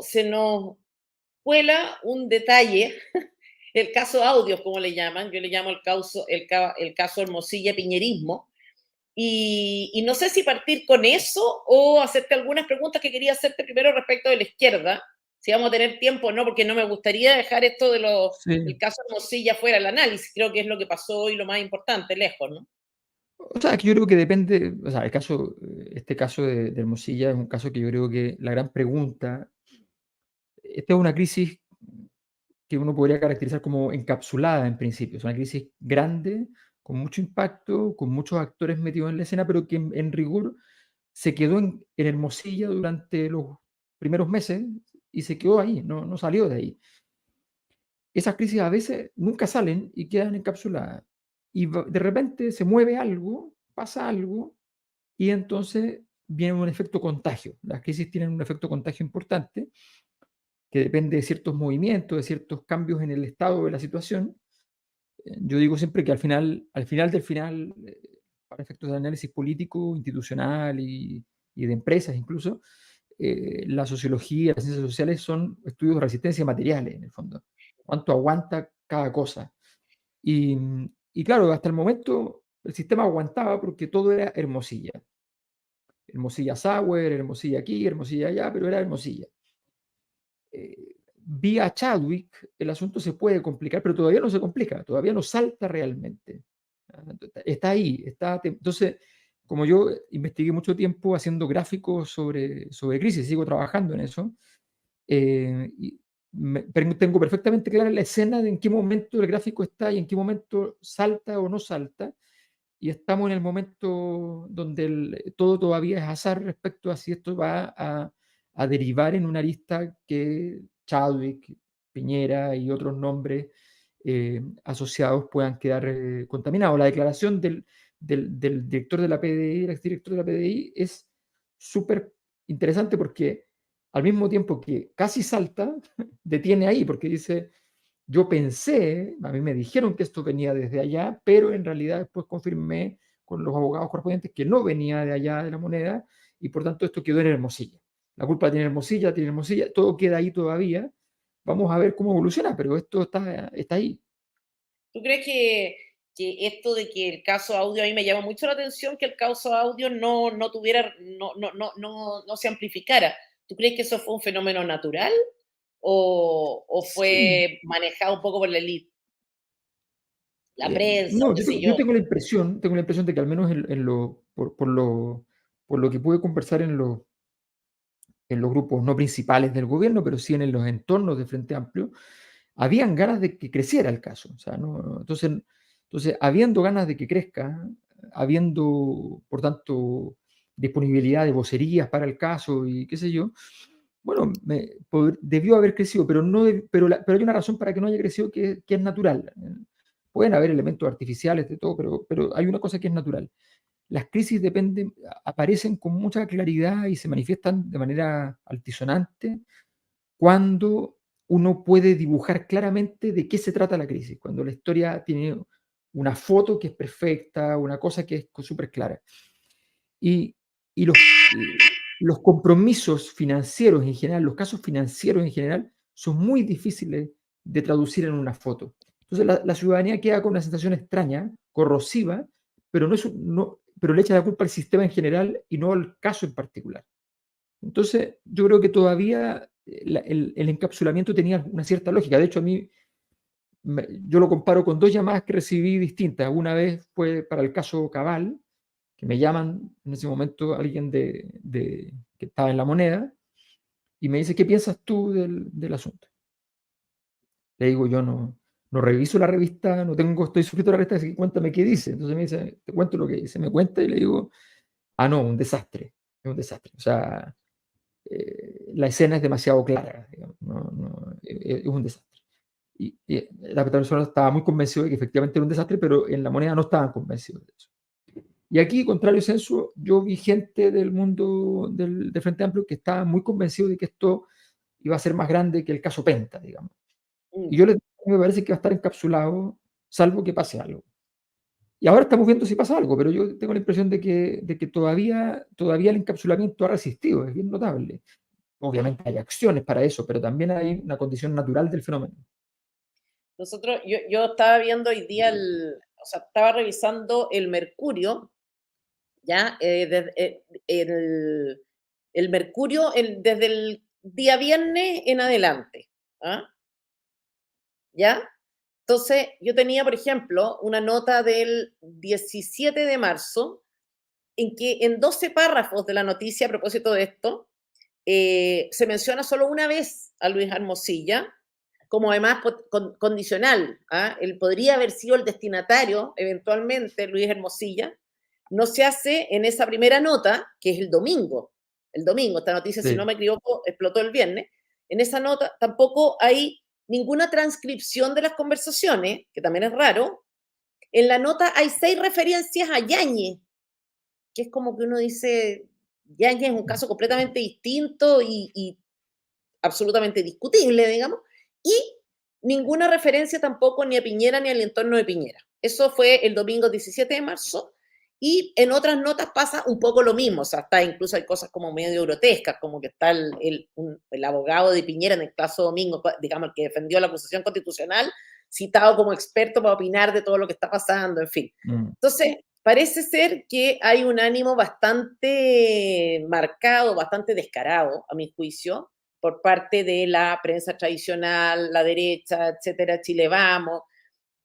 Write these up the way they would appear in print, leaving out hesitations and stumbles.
Se nos cuela un detalle, el caso Audios, como le llaman, yo le llamo el caso Hermosilla Piñerismo, y no sé si partir con eso o hacerte algunas preguntas que quería hacerte primero respecto de la izquierda, si vamos a tener tiempo o no, porque no me gustaría dejar esto del Sí. caso Hermosilla fuera del análisis, creo que es lo que pasó hoy lo más importante, lejos, ¿no? O sea, que yo creo que depende, o sea, este caso de Hermosilla es un caso que yo creo que la gran pregunta, esta es una crisis que uno podría caracterizar como encapsulada en principio, es una crisis grande, con mucho impacto, con muchos actores metidos en la escena, pero que en rigor se quedó en Hermosilla durante los primeros meses y se quedó ahí, no salió de ahí. Esas crisis a veces nunca salen y quedan encapsuladas. Y de repente se mueve algo, pasa algo, y entonces viene un efecto contagio. Las crisis tienen un efecto contagio importante, que depende de ciertos movimientos, de ciertos cambios en el estado de la situación. Yo digo siempre que al final del final, para efectos de análisis político, institucional y de empresas incluso, la sociología, las ciencias sociales son estudios de resistencia materiales, en el fondo. Cuánto aguanta cada cosa. Y, y claro, hasta el momento el sistema aguantaba porque todo era Hermosilla. Hermosilla Sauer, Hermosilla aquí, Hermosilla allá, pero era Hermosilla. Vía Chadwick el asunto se puede complicar, pero todavía no se complica, todavía no salta realmente. Está ahí, entonces, como yo investigué mucho tiempo haciendo gráficos sobre crisis, sigo trabajando en eso, y pero tengo perfectamente clara la escena de en qué momento el gráfico está y en qué momento salta o no salta, y estamos en el momento donde todo todavía es azar respecto a si esto va a derivar en una lista que Chadwick, Piñera y otros nombres asociados puedan quedar contaminados. La declaración del director de la PDI, el exdirector de la PDI, es súper interesante porque al mismo tiempo que casi salta, detiene ahí, porque dice, yo pensé, a mí me dijeron que esto venía desde allá, pero en realidad después confirmé con los abogados correspondientes que no venía de allá de la moneda y por tanto esto quedó en Hermosilla. La culpa tiene Hermosilla, todo queda ahí todavía. Vamos a ver cómo evoluciona, pero esto está ahí. ¿Tú crees que esto de que el caso audio, a mí me llama mucho la atención que el caso audio no tuviera, no se amplificara? ¿Tú crees que eso fue un fenómeno natural o Sí, fue manejado un poco por la élite, la prensa o no, qué sé yo yo? tengo la impresión de que al menos por lo que pude conversar en los grupos no principales del gobierno, pero sí en los entornos de Frente Amplio, habían ganas de que creciera el caso. O sea, entonces, habiendo ganas de que crezca, habiendo, por tanto, disponibilidad de vocerías para el caso y qué sé yo, bueno, debió haber crecido, pero, no, pero hay una razón para que no haya crecido que es natural. Pueden haber elementos artificiales de todo, pero hay una cosa que es natural. Las crisis aparecen con mucha claridad y se manifiestan de manera altisonante cuando uno puede dibujar claramente de qué se trata la crisis, cuando la historia tiene una foto que es perfecta, una cosa que es súper clara. Y, y los compromisos financieros en general, los casos financieros en general, son muy difíciles de traducir en una foto. Entonces la ciudadanía queda con una sensación extraña, corrosiva, pero, pero le echa la culpa al sistema en general y no al caso en particular. Entonces, yo creo que todavía el encapsulamiento tenía una cierta lógica. De hecho, yo lo comparo con dos llamadas que recibí distintas. Una vez fue para el caso Cabal, que me llaman en ese momento alguien que estaba en La Moneda y me dice, ¿qué piensas tú del asunto? Le digo, yo no reviso la revista, estoy sujeto a la revista, así que cuéntame qué dice. Entonces me dice, te cuento lo que dice. Me cuenta y le digo, no, un desastre, es un desastre. O sea, la escena es demasiado clara, digamos, es un desastre. Y la persona estaba muy convencida de que efectivamente era un desastre, pero en La Moneda no estaban convencidos de eso. Y aquí, contrario censo, yo vi gente del mundo de Frente Amplio que estaba muy convencido de que esto iba a ser más grande que el caso Penta, digamos. Y Mm. yo les digo, me parece que va a estar encapsulado, salvo que pase algo. Y ahora estamos viendo si pasa algo, pero yo tengo la impresión de que todavía el encapsulamiento ha resistido, es bien notable. obviamente hay acciones para eso, pero también hay una condición natural del fenómeno. Yo estaba viendo hoy día o sea, estaba revisando el Mercurio, ¿ya? El Mercurio desde el día viernes en adelante, ¿ah? ¿Ya? Entonces, yo tenía, por ejemplo, una nota del 17 de marzo, en que en 12 párrafos de la noticia a propósito de esto, se menciona solo una vez a Luis Hermosilla, como además condicional. ¿Ah? Él podría haber sido el destinatario, eventualmente, Luis Hermosilla. No se hace en esa primera nota, que es el domingo. El domingo, esta noticia, si no Sí. me equivoco, explotó el viernes. En esa nota tampoco hay ninguna transcripción de las conversaciones, que también es raro. En la nota hay 6 referencias a Yáñez, que es como que uno dice, Yáñez es un caso completamente distinto y absolutamente discutible, digamos, y ninguna referencia tampoco ni a Piñera ni al entorno de Piñera. Eso fue el domingo 17 de marzo, y en otras notas pasa un poco lo mismo, o sea, está, incluso hay cosas como medio grotescas, como que está el abogado de Piñera en el caso Domingo, digamos, el que defendió la acusación constitucional, citado como experto para opinar de todo lo que está pasando, en fin. Mm. Entonces, parece ser que hay un ánimo bastante marcado, bastante descarado, a mi juicio, por parte de la prensa tradicional, la derecha, etcétera, Chile Vamos,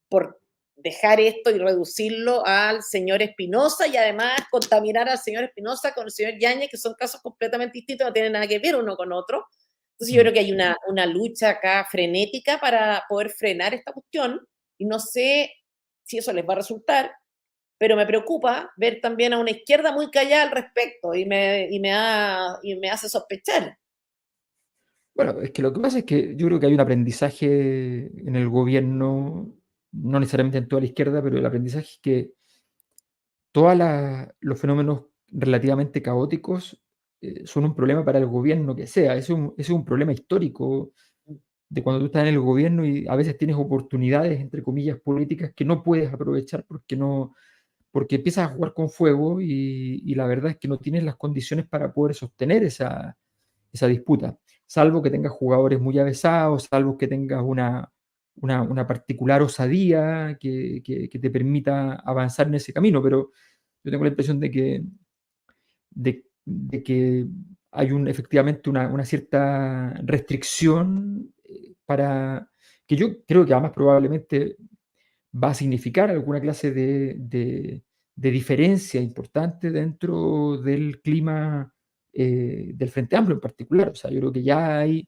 por dejar esto y reducirlo al señor Espinosa y además contaminar al señor Espinosa con el señor Yañez, que son casos completamente distintos, no tienen nada que ver uno con otro. Entonces yo Mm. creo que hay una lucha acá frenética para poder frenar esta cuestión, y no sé si eso les va a resultar, pero me preocupa ver también a una izquierda muy callada al respecto y me hace sospechar. Bueno, es que lo que pasa es que yo creo que hay un aprendizaje en el gobierno, no necesariamente en toda la izquierda, pero el aprendizaje es que todos los fenómenos relativamente caóticos son un problema para el gobierno que sea. Es un problema histórico de cuando tú estás en el gobierno y a veces tienes oportunidades, entre comillas, políticas que no puedes aprovechar porque empiezas a jugar con fuego y la verdad es que no tienes las condiciones para poder sostener esa disputa, salvo que tengas jugadores muy avesados, salvo que tengas una particular osadía que te permita avanzar en ese camino, pero yo tengo la impresión de que hay efectivamente una cierta restricción para que yo creo que además probablemente va a significar alguna clase de diferencia importante dentro del clima del Frente Amplio en particular. O sea, yo creo que ya hay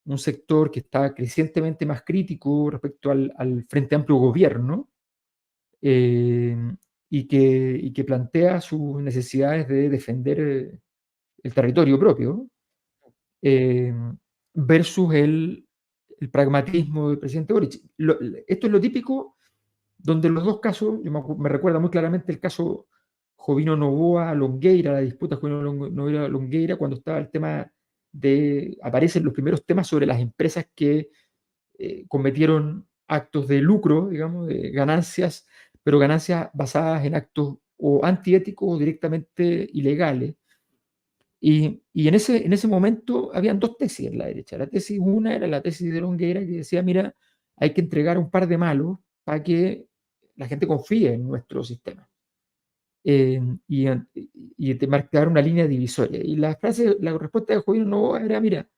un sector que está crecientemente más crítico respecto al Frente Amplio gobierno eh, y que plantea sus necesidades de defender el territorio propio eh, versus el pragmatismo del presidente Boric. Esto es lo típico donde los dos casos, me recuerda muy claramente el caso Jovino Novoa Longueira, la disputa Jovino Novoa Longueira, cuando estaba el tema aparecen los primeros temas sobre las empresas que cometieron actos de lucro, digamos, de ganancias, pero ganancias basadas en actos o antiéticos o directamente ilegales. Y en ese momento habían dos tesis en la derecha. Una era la tesis de Longueira que decía, mira, hay que entregar un par de malos para que la gente confíe en nuestro sistema. Eh, y, y te marcar una línea divisoria. Y la respuesta de Jovino Novoa era, mira,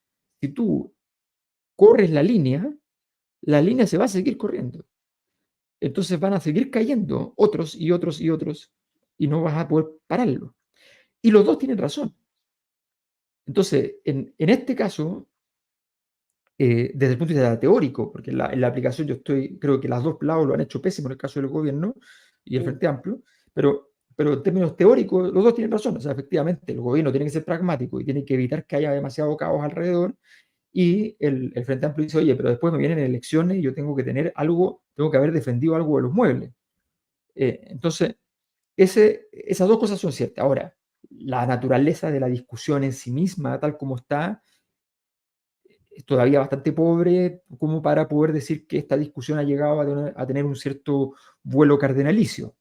si tú corres la línea se va a seguir corriendo. Entonces van a seguir cayendo otros y otros y otros y no vas a poder pararlo. Y los dos tienen razón. Entonces, en este caso, desde el punto de vista teórico, porque en la aplicación creo que los dos lados lo han hecho pésimo en el caso del gobierno y el Frente Amplio, pero en términos teóricos los dos tienen razón. O sea, efectivamente, el gobierno tiene que ser pragmático y tiene que evitar que haya demasiado caos alrededor. Y el Frente Amplio dice, oye, pero después me vienen elecciones y yo tengo que tener algo, tengo que haber defendido algo de los muebles. Entonces, esas dos cosas son ciertas. Ahora, la naturaleza de la discusión en sí misma, tal como está, es todavía bastante pobre como para poder decir que esta discusión ha llegado a tener un cierto vuelo cardenalicio.